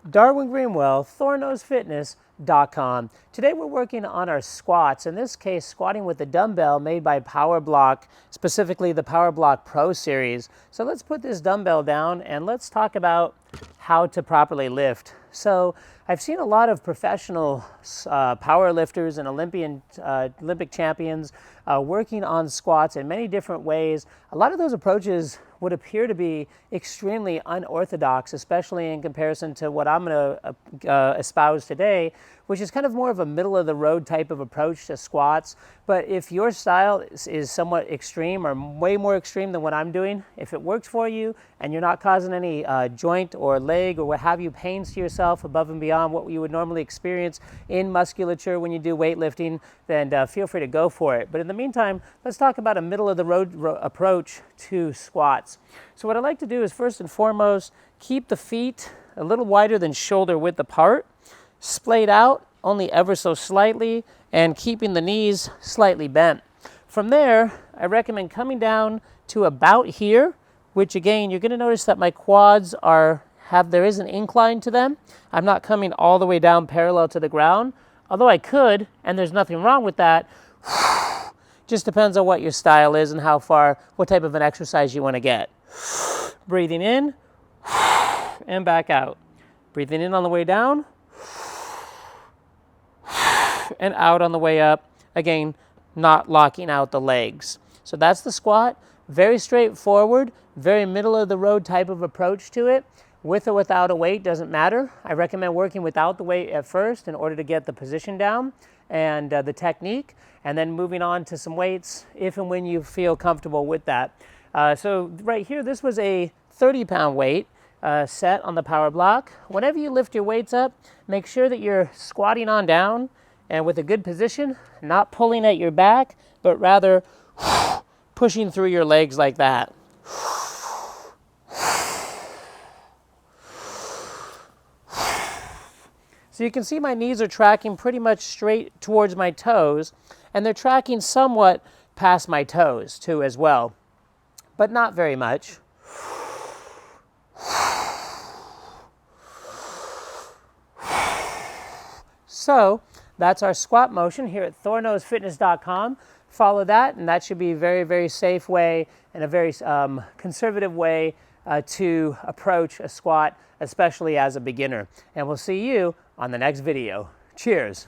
Darwin Greenwell, Thor Knows Fitness.com. Today we're working on our squats, in this case squatting with a dumbbell made by Power Block, specifically the Power Block Pro series. So let's put this dumbbell down and let's talk about how to properly lift. So I've seen a lot of professional power lifters and Olympic champions working on squats in many different ways. A lot of those approaches would appear to be extremely unorthodox, especially in comparison to what I'm going to espouse today, which is kind of more of a middle-of-the-road type of approach to squats. But if your style is somewhat extreme or way more extreme than what I'm doing, if it works for you and you're not causing any joint or leg or what have you pains to yourself above and beyond what you would normally experience in musculature when you do weightlifting, then feel free to go for it. But in the meantime, let's talk about a middle-of-the-road approach to squats. So what I like to do is first and foremost, keep the feet a little wider than shoulder width apart, splayed out only ever so slightly, and keeping the knees slightly bent. From there, I recommend coming down to about here, which again, you're going to notice that my quads there is an incline to them. I'm not coming all the way down parallel to the ground, although I could, and there's nothing wrong with that. Just depends on what your style is and what type of an exercise you want to get. Breathing in and back out. Breathing in on the way down and out on the way up. Again, not locking out the legs. So that's the squat. Very straightforward, very middle of the road type of approach to it. With or without a weight, doesn't matter. I recommend working without the weight at first in order to get the position down and the technique, and then moving on to some weights if and when you feel comfortable with that. So right here, this was a 30-pound weight set on the Power Block. Whenever you lift your weights up, make sure that you're squatting on down and with a good position, not pulling at your back, but rather pushing through your legs like that. So you can see my knees are tracking pretty much straight towards my toes, and they're tracking somewhat past my toes too as well, but not very much. So that's our squat motion here at thorknowsfitness.com. Follow that, and that should be a very, very safe way and a very conservative way to approach a squat, especially as a beginner. And we'll see you on the next video. Cheers.